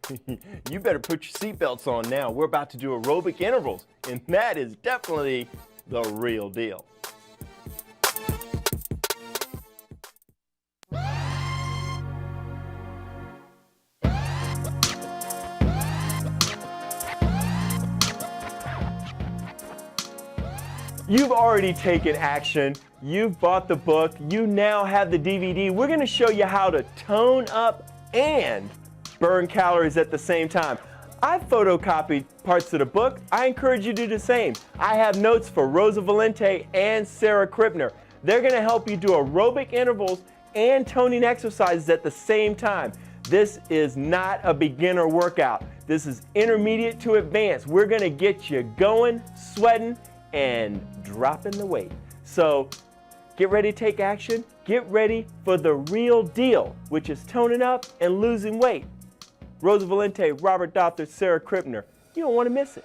You better put your seatbelts on now. We're about to do aerobic intervals, and that is definitely the real deal. You've already taken action. You've bought the book. You now have the DVD. We're going to show you how to tone up and burn calories at the same time. I've photocopied parts of the book. I encourage you to do the same. I have notes for Rosa Valente and Sarah Krippner. They're going to help you do aerobic intervals and toning exercises at the same time. This is not a beginner workout. This is intermediate to advanced. We're going to get you going, sweating, and dropping the weight. So get ready to take action. Get ready for the real deal, which is toning up and losing weight. Rosa Valente, Robert Dothert, Sarah Krippner. You don't want to miss it.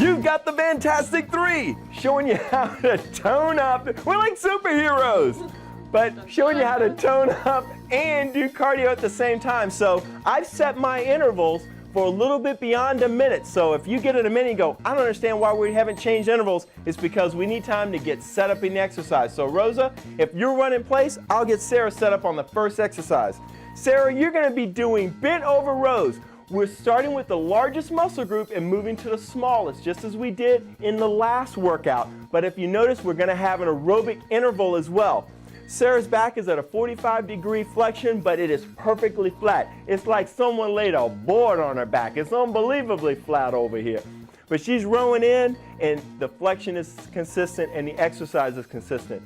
You've got the Fantastic Three, showing you how to tone up. We're like superheroes, but showing you how to tone up and do cardio at the same time. So I've set my intervals for a little bit beyond a minute. So if you get in a minute and go, I don't understand why we haven't changed intervals, it's because we need time to get set up in the exercise. So Rosa, if you're running place, I'll get Sarah set up on the first exercise. Sarah, you're going to be doing bent over rows. We're starting with the largest muscle group and moving to the smallest, just as we did in the last workout. But if you notice, we're going to have an aerobic interval as well. Sarah's back is at a 45-degree flexion, but it is perfectly flat. It's like someone laid a board on her back. It's unbelievably flat over here. But she's rowing in, and the flexion is consistent, and the exercise is consistent.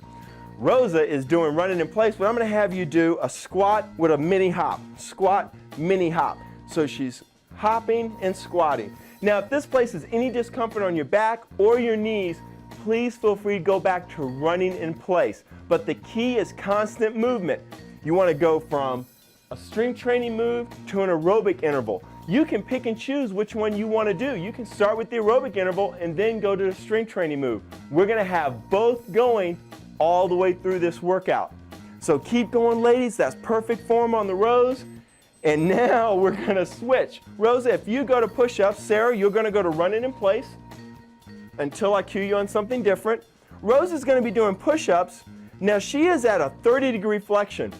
Rosa is doing running in place, but I'm going to have you do a squat with a mini hop. Squat, mini hop. So she's hopping and squatting. Now, if this places any discomfort on your back or your knees, please feel free to go back to running in place. But the key is constant movement. You want to go from a strength training move to an aerobic interval. You can pick and choose which one you want to do. You can start with the aerobic interval and then go to the strength training move. We're going to have both going all the way through this workout. So keep going, ladies. That's perfect form on the rows. And now we're going to switch. Rosa, if you go to push-ups, Sarah, you're going to go to running in place until I cue you on something different. Rosa's going to be doing push-ups. Now she is at a 30-degree flexion.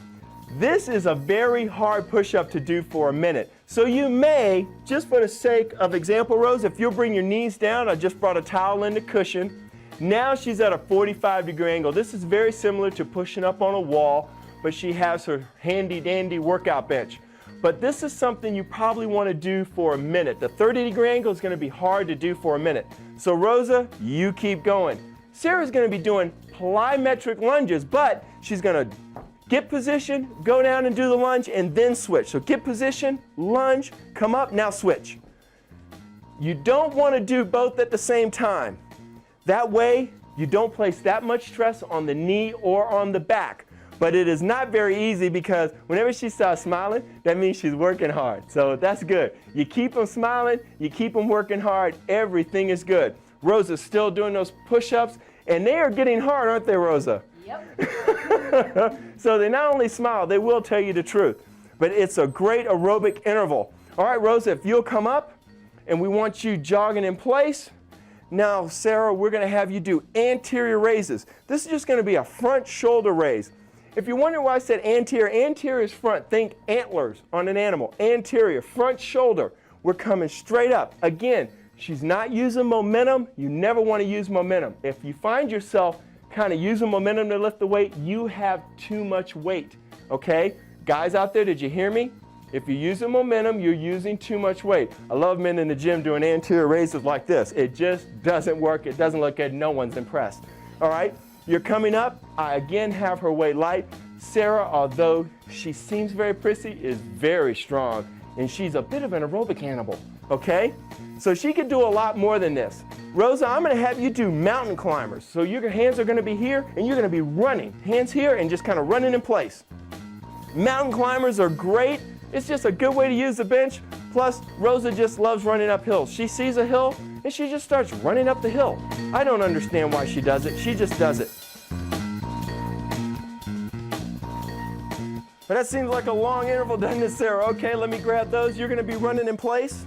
This is a very hard push-up to do for a minute. So you may, just for the sake of example, Rosa, if you'll bring your knees down, I just brought a towel in the cushion. Now she's at a 45-degree angle. This is very similar to pushing up on a wall, but she has her handy-dandy workout bench. But this is something you probably want to do for a minute. The 30-degree angle is going to be hard to do for a minute. So Rosa, you keep going. Sarah's going to be doing plyometric lunges, but she's going to get position, go down and do the lunge, and then switch. So get position, lunge, come up, now switch. You don't want to do both at the same time. That way, you don't place that much stress on the knee or on the back. But it is not very easy because whenever she starts smiling, that means she's working hard. So that's good. You keep them smiling, you keep them working hard, everything is good. Rosa's still doing those push-ups, and they are getting hard, aren't they, Rosa? Yep. So they not only smile, they will tell you the truth. But it's a great aerobic interval. All right, Rosa, if you'll come up, and we want you jogging in place. Now, Sarah, we're going to have you do anterior raises. This is just going to be a front shoulder raise. If you're wondering why I said anterior, anterior is front. Think antlers on an animal. Anterior, front shoulder. We're coming straight up. Again, she's not using momentum. You never want to use momentum. If you find yourself kind of using momentum to lift the weight, you have too much weight. Okay? Guys out there, did you hear me? If you're using momentum, you're using too much weight. I love men in the gym doing anterior raises like this. It just doesn't work. It doesn't look good. No one's impressed. All right? You're coming up. I again have her weight light. Sarah, although she seems very prissy, is very strong, and she's a bit of an aerobic animal, okay? So she can do a lot more than this. Rosa, I'm going to have you do mountain climbers. So your hands are going to be here, and you're going to be running. Hands here and just kind of running in place. Mountain climbers are great. It's just a good way to use the bench. Plus, Rosa just loves running up hills. She sees a hill and she just starts running up the hill. I don't understand why she does it. She just does it. But that seems like a long interval, doesn't it, Sarah? Okay, let me grab those. You're going to be running in place.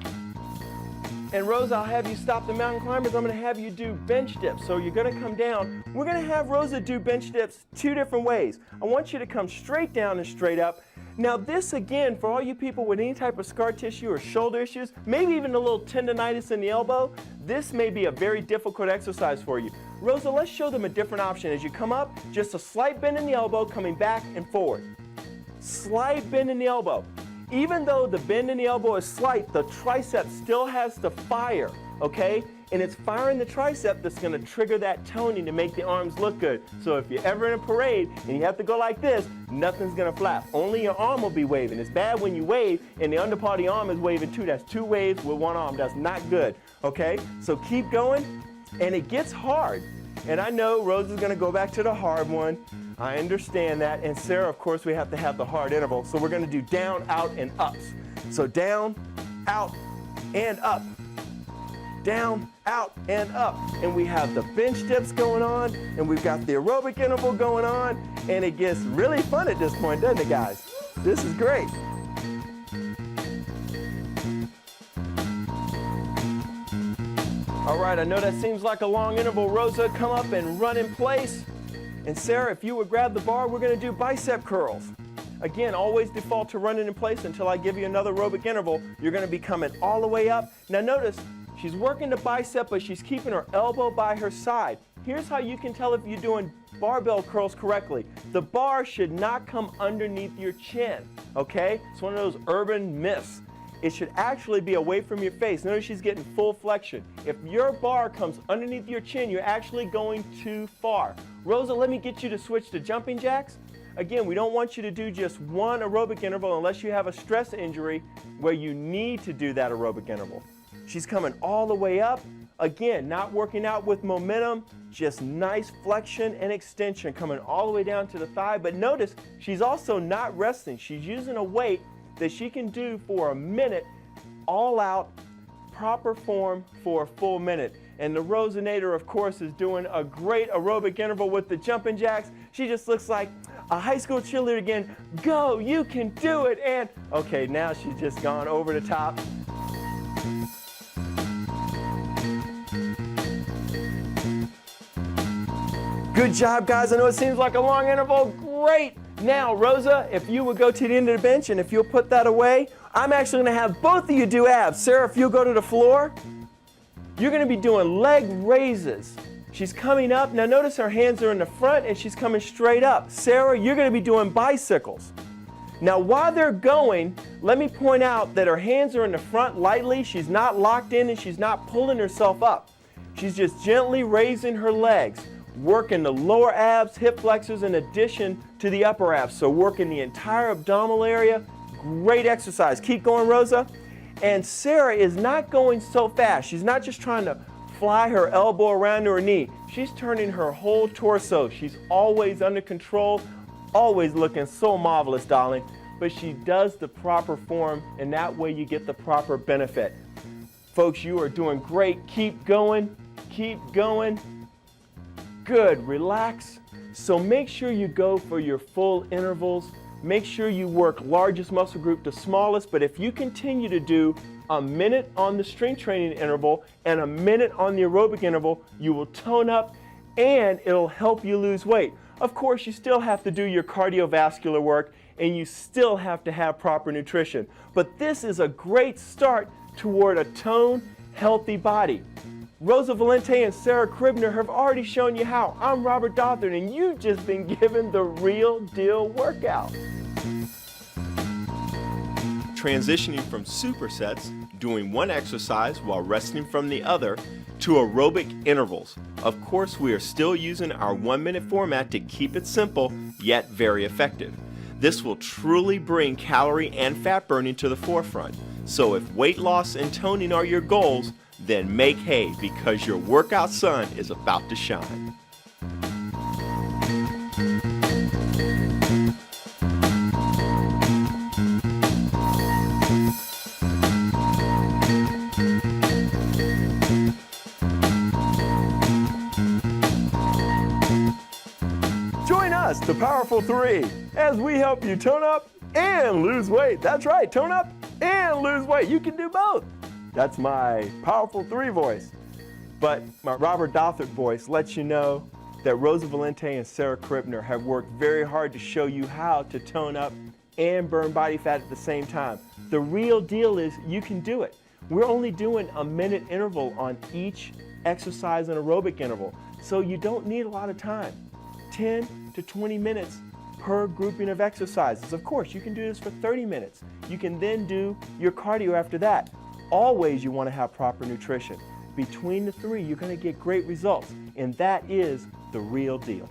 And Rosa, I'll have you stop the mountain climbers. I'm going to have you do bench dips. So you're going to come down. We're going to have Rosa do bench dips 2 different ways. I want you to come straight down and straight up. Now this, again, for all you people with any type of scar tissue or shoulder issues, maybe even a little tendonitis in the elbow, this may be a very difficult exercise for you. Rosa, let's show them a different option. As you come up, just a slight bend in the elbow, coming back and forward. Slight bend in the elbow. Even though the bend in the elbow is slight, the tricep still has to fire, okay? And it's firing the tricep that's going to trigger that toning to make the arms look good. So if you're ever in a parade and you have to go like this, nothing's going to flap. Only your arm will be waving. It's bad when you wave and the underpart of the arm is waving too. That's 2 waves with 1 arm. That's not good, okay? So keep going, and it gets hard. And I know Rose is going to go back to the hard one. I understand that. And Sarah, of course, we have to have the hard interval. So we're going to do down, out, and ups. So down, out, and up. Down, out, and up. And we have the bench dips going on, and we've got the aerobic interval going on, and it gets really fun at this point, doesn't it, guys? This is great. All right, I know that seems like a long interval. Rosa, come up and run in place. And Sarah, if you would grab the bar, we're going to do bicep curls. Again, always default to running in place until I give you another aerobic interval. You're going to be coming all the way up. Now notice, she's working the bicep, but she's keeping her elbow by her side. Here's how you can tell if you're doing barbell curls correctly. The bar should not come underneath your chin, okay? It's one of those urban myths. It should actually be away from your face. Notice she's getting full flexion. If your bar comes underneath your chin, you're actually going too far. Rosa, let me get you to switch to jumping jacks. Again, we don't want you to do just one aerobic interval unless you have a stress injury where you need to do that aerobic interval. She's coming all the way up. Again, not working out with momentum, just nice flexion and extension coming all the way down to the thigh. But notice, she's also not resting. She's using a weight that she can do for a minute, all out, proper form for a full minute. And the Rosinator, of course, is doing a great aerobic interval with the jumping jacks. She just looks like a high school cheerleader again. Go, you can do it. And okay, now she's just gone over the top. Good job, guys. I know it seems like a long interval. Great. Now, Rosa, if you would go to the end of the bench and if you'll put that away, I'm actually going to have both of you do abs. Sarah, if you'll go to the floor, you're going to be doing leg raises. She's coming up. Now, notice her hands are in the front and she's coming straight up. Sarah, you're going to be doing bicycles. Now, while they're going, let me point out that her hands are in the front lightly. She's not locked in and she's not pulling herself up. She's just gently raising her legs, working the lower abs, hip flexors, in addition to the upper abs. So working the entire abdominal area. Great exercise. Keep going, Rosa. And Sarah is not going so fast. She's not just trying to fly her elbow around to her knee. She's turning her whole torso. She's always under control, always looking so marvelous, darling. But she does the proper form, and that way you get the proper benefit. Folks, you are doing great. Keep going. Keep going. Good. Relax. So make sure you go for your full intervals. Make sure you work largest muscle group to smallest, but if you continue to do a minute on the strength training interval and a minute on the aerobic interval, you will tone up and it'll help you lose weight. Of course, you still have to do your cardiovascular work and you still have to have proper nutrition. But this is a great start toward a toned, healthy body. Rosa Valente and Sarah Kribner have already shown you how. I'm Robert Dothern, and you've just been given the real deal workout. Transitioning from supersets, doing one exercise while resting from the other, to aerobic intervals. Of course, we are still using our 1-minute format to keep it simple, yet very effective. This will truly bring calorie and fat burning to the forefront. So if weight loss and toning are your goals, then make hay because your workout sun is about to shine. Join us, the Powerful Three, as we help you tone up and lose weight. That's right, tone up and lose weight. You can do both. That's my Powerful Three voice. But my Robert Dothert voice lets you know that Rosa Valente and Sarah Krippner have worked very hard to show you how to tone up and burn body fat at the same time. The real deal is you can do it. We're only doing a minute interval on each exercise and aerobic interval, so you don't need a lot of time. 10 to 20 minutes per grouping of exercises. Of course, you can do this for 30 minutes. You can then do your cardio after that. Always you want to have proper nutrition. Between the three, you're going to get great results, and that is the real deal.